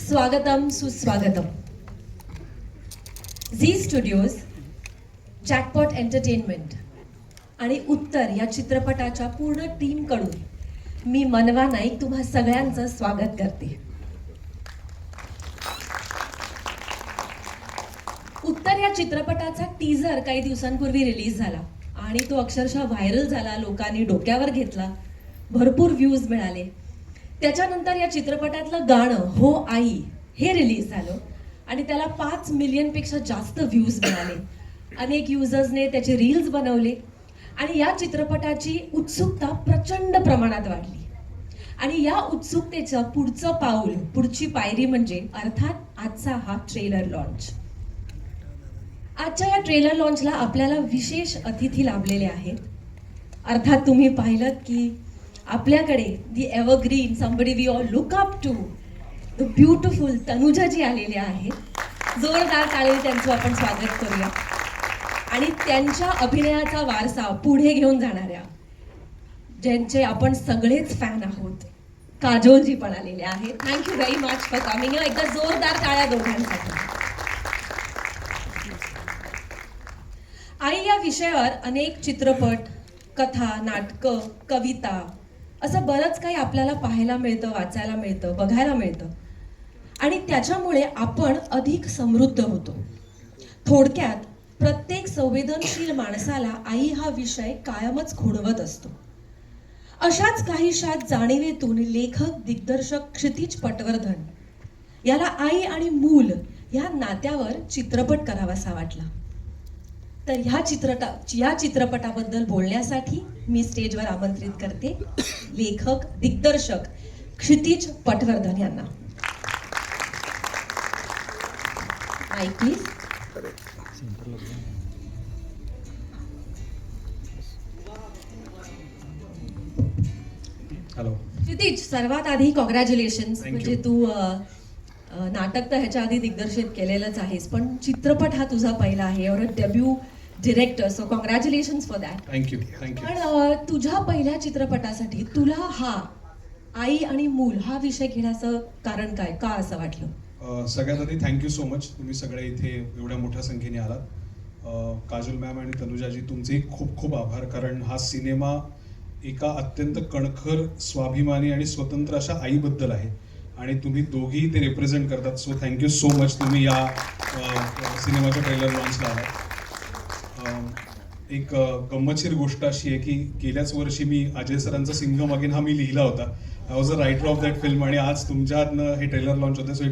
स्वागतम सुस्वागतम. Zee studios, jackpot entertainment आणि उत्तर या चित्रपटाच्या पूर्ण टीमकडून मी मनवा नाईक तुम्हा सगळ्यांचं स्वागत करते. उत्तर या चित्रपटाचा टीझर काही दिवसांपूर्वी रिलीज झाला आणि तो अक्षरशः व्हायरल झाला, लोकांनी डोक्यावर घेतला, भरपूर व्ह्यूज मिळाले. त्याच्यानंतर या चित्रपटातलं गाणं हो आई हे रिलीज झालं आणि त्याला 5 मिलियनपेक्षा जास्त व्ह्यूज मिळाले. अनेक युजर्सने त्याचे रील्स बनवले आणि या चित्रपटाची उत्सुकता प्रचंड प्रमाणात वाढली. आणि या उत्सुकतेचं पुढचं पाऊल, पुढची पायरी म्हणजे अर्थात आजचा हा ट्रेलर लॉन्च. आजच्या या ट्रेलर लॉन्चला आपल्याला विशेष अतिथी लाभलेले आहेत. अर्थात तुम्ही पाहिलं की आपल्याकडे the evergreen, somebody we all look up to, the beautiful Tanuja ji आलेली आहेत. जोरदार टाळी त्यांचं आपण स्वागत करूया. आणि त्यांच्या अभिनयाचा वारसा पुढे घेऊन जाणाऱ्या, ज्यांचे आपण सगळेच फॅन आहोत, काजोलजी पण आलेले आहेत. Thank you very much for coming. एकदा जोरदार टाळ्या दोघांसाठी. आई या विषयावर अनेक चित्रपट, कथा, नाटकं, कविता असं बरंच काही आपल्याला पाहायला मिळतं, वाचायला मिळतं, बघायला मिळतं आणि त्याच्यामुळे आपण अधिक समृद्ध होतो. थोडक्यात प्रत्येक संवेदनशील माणसाला आई हा विषय कायमच खुणवत असतो. अशाच काहीशा जाणीवेतून लेखक दिग्दर्शक क्षितिज पटवर्धन याला आई आणि मूल या नात्यावर चित्रपट करावासा वाटला. तर या चित्रपटाबद्दल बोलण्यासाठी मी स्टेजवर आमंत्रित करते लेखक दिग्दर्शक क्षितिज पटवर्धन यांना. Mic please. हॅलो क्षितिज, सर्वात आधी कॉंग्रॅच्युलेशन्स. म्हणजे तू नाटक तर ह्याच्या आधी दिग्दर्शित केलेलंच आहेस, पण चित्रपट हा तुझा पहिला आहे. और debut director, so congratulations for that. Thank you. पण तुझ्या पहिल्या चित्रपटासाठी तुला हा आई आणि मूल हा विषय घेण्याचं कारण काय, का असं वाटलं? सगळ्यात आधी थँक्यू सो मच. तुम्ही सगळे इथे एवढ्या मोठ्या संख्येने आलात. काजल मॅम आणि तनुजाजी, तुमचे खूप खूप आभार. कारण हा सिनेमा एका अत्यंत कणखर, स्वाभिमानी आणि स्वतंत्र अशा आईबद्दल आहे आणि तुम्ही दोघीही ते रिप्रेझेंट करतात. So thank you so much. तुम्ही या सिनेमाच्या ट्रेलर लॉन्चला आलात. एक गंमतशीर गोष्ट अशी आहे की गेल्याच वर्षी मी अजय सरांचा सिंघम अगेन हा मी लिहिला होता. I was a writer of that film आणि आज तुमच्यातनं हे ट्रेलर लॉन्च होते. So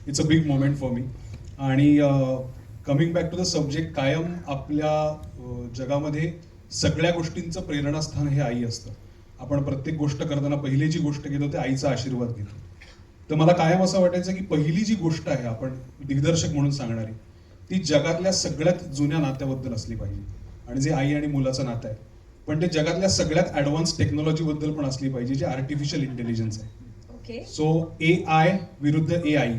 it's a big moment for me. आणि coming back to the subject, कायम आपल्या जगामध्ये सगळ्या गोष्टींचं प्रेरणास्थान हे आई असतं. आपण प्रत्येक गोष्ट करताना पहिली जी गोष्ट घेतो ते आईचा आशीर्वाद घेतो. तर मला कायम असं वाटायचं की पहिली जी गोष्ट आहे आपण दिग्दर्शक म्हणून सांगणारी, ती जगातल्या सगळ्यात जुन्या नात्याबद्दल असली पाहिजे. आणि जे आई आणि मुलाचं नातं आहे, पण ते जगातल्या सगळ्यात ऍडव्हान्स टेक्नॉलॉजी बद्दल पण असली पाहिजे, जे आर्टिफिशियल इंटेलिजन्स आहे. ओके. सो AI विरुद्ध AI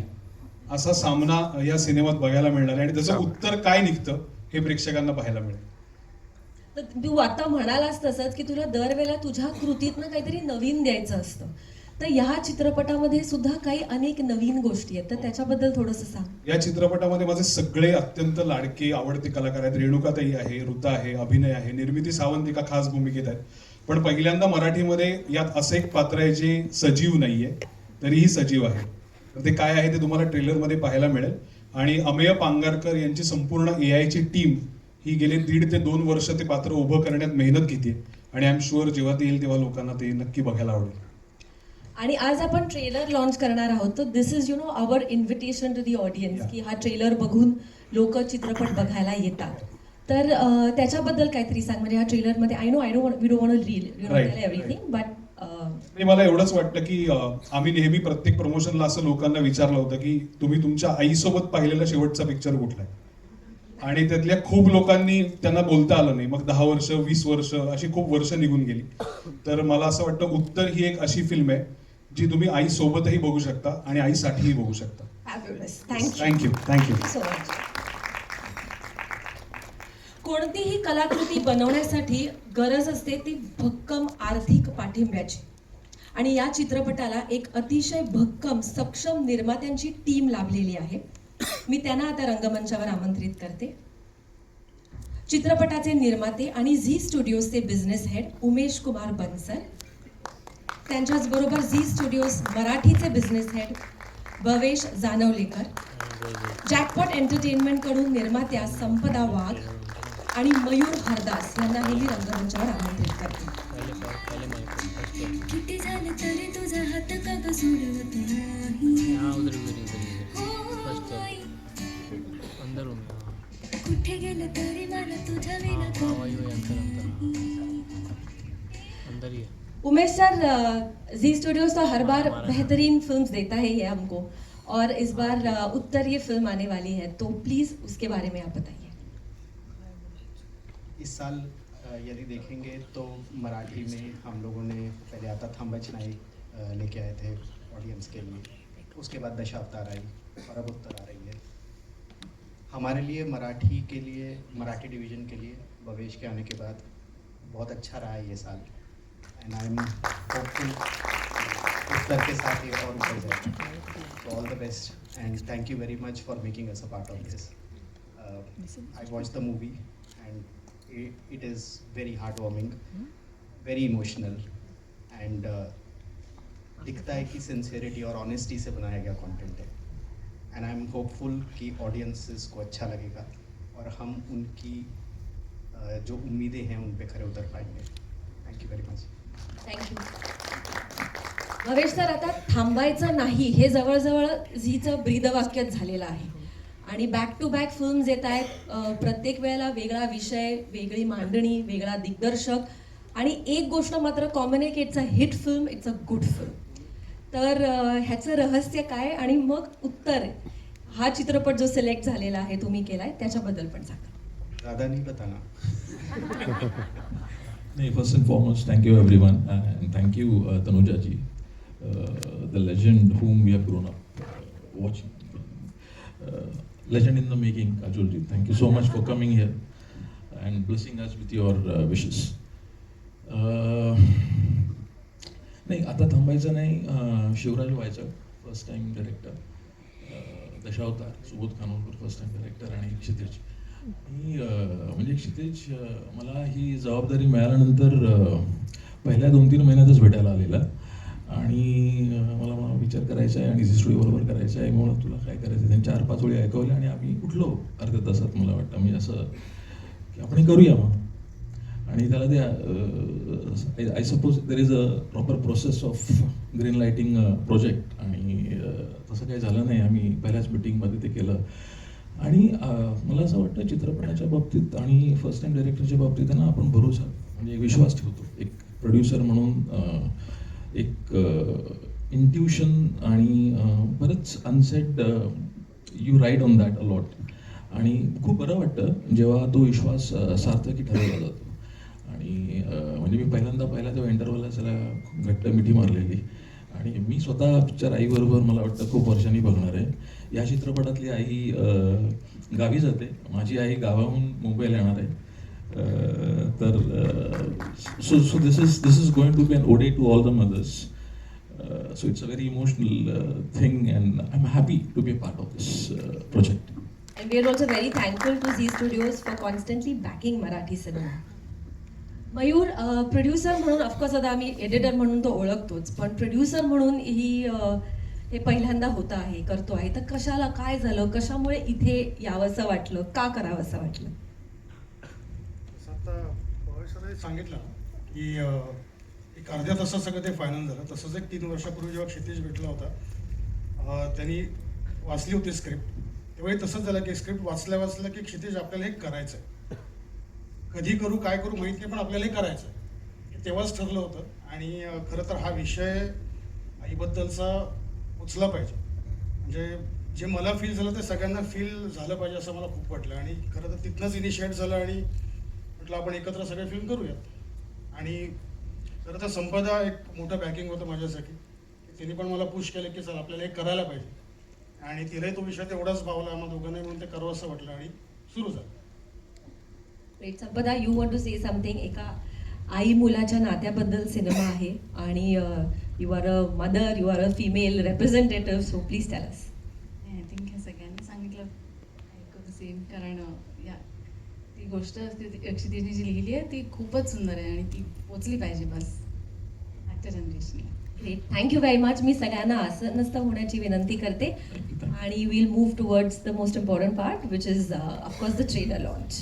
असा सामना या सिनेमात बघायला मिळणार आहे आणि त्याचं उत्तर काय निघतं हे प्रेक्षकांना पाहायला मिळेल. तर तू आता म्हणालास तसंच की तुला दरवेळेला तुझ्या कृतीतनं काहीतरी नवीन द्यायचं असतं. तर या चित्रपटामध्ये सुद्धा काही अनेक नवीन गोष्टी आहेत, तर त्याच्याबद्दल थोडंसं सांग. या चित्रपटामध्ये माझे सगळे अत्यंत लाडके आवडते कलाकार आहेत. रेणुकाताई आहे, ऋता आहे, अभिनय आहे, निर्मिती सावंत एका खास भूमिकेत आहेत. पण पहिल्यांदा मराठीमध्ये यात असं एक पात्र आहे जे सजीव नाहीये तरीही सजीव आहे. तर ते काय आहे ते तुम्हाला ट्रेलरमध्ये पाहायला मिळेल. आणि अमेय पांगारकर यांची संपूर्ण AI ची टीम ही गेले 1.5 ते 2 वर्ष ते पात्र उभं करण्यात मेहनत घेते आणि आय एम शुअर जेव्हा ते येईल तेव्हा लोकांना ते नक्की बघायला आवडेल. आणि आज आपण ट्रेलर लॉन्च करणार आहोत, तर this is our invitation to the audience की हा ट्रेलर बघून लोक चित्रपट बघायला येतात. तर त्याच्याबद्दल काहीतरी सांग. म्हणजे ह्या ट्रेलरमध्ये we don't want to reveal everything, but मला एवढंच वाटतं की आम्ही नेहमी प्रत्येक प्रमोशनला असं लोकांना विचारलं होतं की तुम्ही तुमच्या आईसोबत पाहिलेला शेवटचा पिक्चर कुठला आहे. आणि त्यातल्या खूप लोकांनी त्यांना बोलता आलं नाही. मग 10 वर्ष, 20 वर्ष अशी खूप वर्ष निघून गेली. तर मला असं वाटतं उत्तर ही एक अशी फिल्म आहे जी तुम्ही आई सोबतही बघू शकता आणि आईसाठीही बघू शकता. Thank you so much. कोणतीही कलाकृती बनवण्यासाठी गरज असते ती भक्कम आर्थिक पाठिंब्याची. आणि या चित्रपटाला एक अतिशय भक्कम सक्षम निर्मात्यांची टीम लाभलेली आहे. मी त्यांना आता रंगमंचावर आमंत्रित करते. चित्रपटाचे निर्माते आणि झी स्टुडिओजचे बिझनेस हेड उमेश कुमार बनसर, त्यांच्याच बरोबर झी स्टुडिओज मराठीचे business head Bhavesh Janavlekar, Jackpot Entertainment कडून निर्मात्या संपदा वाघ आणि मयूर हरदास यांनाही मी रंगमंचावर आमंत्रित करते. किती झालं तरी तुझा हात का ग सोडत नाही. अंदर कुठे गेलं तरी मला तुझ्या विना अंदर ही है. उमेश सर, जी स्टूडियोज तो हर बार बेहतरीन फिल्म्स देता है ये हमको, और इस बार उत्तर ये फिल्म आने वाली है, तो प्लीज उसके बारे में आप बताइए. इस साल यदि देखेंगे तो मराठी में हम लोगों ने पहले आता थंबच नाई लेके आए थे ऑडियंस के लिए, उसके बाद दशावतार आई और अब उत्तर आ रही है. हमारे लिए मराठी के लिए, मराठी डिवीज़न के लिए भवेश के आने के बाद बहुत अच्छा रहा है ये साल, एंड आई एम होपफुल उत्तर के साथ ये और ऊपर जाए. तो all the best end thank you very much for making us a part of this. I watch the movie end it is very heartwarming, very emotional, and दिखता है कि सिंसियरिटी और ऑनेस्टी से बनाया गया कंटेंट है, एंड आई एम होपफुल कि audiences को अच्छा लगेगा और हम उनकी जो उम्मीदें हैं उन पे खरे उतर पाएंगे. Thank you very much. Thank you. Bhavesh sir, आता थांबायचं नाही हे जवळजवळ झीचं ब्रीदवाक्यच झालेलं आहे आणि बॅक टू बॅक फिल्म्स येत आहेत. प्रत्येक वेळेला वेगळा विषय, वेगळी मांडणी, वेगळा दिग्दर्शक, आणि एक गोष्ट मात्र कॉमन आहे की it's a hit film, it's a good film. तर ह्याचं रहस्य काय, आणि मग उत्तर हा चित्रपट जो सिलेक्ट झालेला आहे, तुम्ही केलाय, त्याच्याबद्दल पण सांगा. ज़्यादा नहीं बताना. नहीं, first and foremost thank you everyone and thank you Tanuja ji, the legend whom we have grown up watching. Legend in the making, Kajol ji. Thank you so much for coming here and blessing us with your wishes. नाही, आता थांबायचं नाही. शिवराज व्हायचं first time director, Dashavatar Subodh Khanolkar first time director, आणि क्षितिज. म्हणजे क्षितिज मला ही जबाबदारी मिळाल्यानंतर पहिल्या 2-3 महिन्यातच भेटायला आलेला, आणि मला विचार करायचा आहे आणि झी स्टुडिओबरोबर करायचं आहे, म्हणून तुला काय करायचं. त्यांनी 4-5 वेळी ऐकवले आणि आम्ही उठलो अर्ध्या तासात. मला वाटतं मी असं की आपण हे करूया मग, आणि त्याला ते I suppose there is a proper process of green lighting project, आणि तसं काही झालं नाही. आम्ही पहिल्याच मिटिंगमध्ये ते केलं, आणि मला असं वाटतं चित्रपटाच्या बाबतीत आणि फर्स्ट टाइम डायरेक्टरच्या बाबतीत ना आपण भरोसा, म्हणजे एक विश्वास ठेवतो एक प्रोड्युसर म्हणून. एक इंट्युशन आणि बरंच unsaid you ride on that a lot, आणि खूप बरं वाटतं जेव्हा तो विश्वास सार्थकी ठरवला जातो. आणि म्हणजे मी पहिल्यांदा तेव्हा इंटरव्हलला त्याला घट्ट मिठी मारलेली, आणि मी स्वतः पिक्चर आईबरोबर मला वाटतं खूप वर्षांनी बघणार आहे. या चित्रपटातली आई गावी जाते, माझी आई गावाहून मुंबईला येणार आहे. So this is going to be an ode to all the mothers. So it's a very emotional thing, and I'm happy to be a part of this project. And we are also very thankful to Zee Studios for constantly backing Marathi cinema. Mayur, producer म्हणून of course आता आम्ही editor म्हणून तो ओळखतोच, पण producer म्हणून हे पहिल्यांदा होतं आहे, करतो आहे, तर कशाला, काय झालं, कशामुळे इथे यावंसं वाटलं, का करावंसं वाटलं? आता भवेशाने सांगितलं की एक अर्ध्या तासात सगळं ते फायनल झालं. तसंच एक 3 वर्षापूर्वी जेव्हा क्षितिज भेटला होता, त्यांनी वाचली होती स्क्रिप्ट, तेव्हाही तसंच झालं की स्क्रिप्ट वाचल्या की क्षितिज आपल्याला हे करायचं आहे, कधी करू काय करू माहीत नाही, पण आपल्याला हे करायचं आहे, तेव्हाच ठरलं होतं. आणि खरं तर हा विषय आईबद्दलचा उचला पाहिजे, म्हणजे जे मला फील झालं ते सगळ्यांना फील झालं पाहिजे असं मला खूप वाटलं. आणि खरं तर तिथनंच इनिशिएट झालं, आणि म्हटलं आपण एकत्र सगळे फिल्म करूयात. आणि खरं तर संपदा एक मोठं बॅकिंग होतं माझ्यासाठी, तिने पण मला पुश केलं की चल आपल्याला हे करायला पाहिजे, आणि तिलाही तो विषय तेवढाच भावला आम्हा दोघांनाही, म्हणून ते करावं असं वाटलं आणि सुरू झालं. Sampada, you want to say something. एका आई मुलाच्या नात्याबद्दल सिनेमा आहे आणि you are a mother, you are a female representative, so please tell us. I think ह्या सगळ्यांनी सांगितलं सेम, कारण या ती गोष्ट क्षितिजने जी लिहिली आहे ती खूपच सुंदर आहे आणि ती पोचली पाहिजे बस आजच्या जनरेशनला. Great, thank you very much. मी सगळ्यांना आसनस्थ होण्याची विनंती करते Thank you. आणि will move towards the most important part which is of course the trailer launch.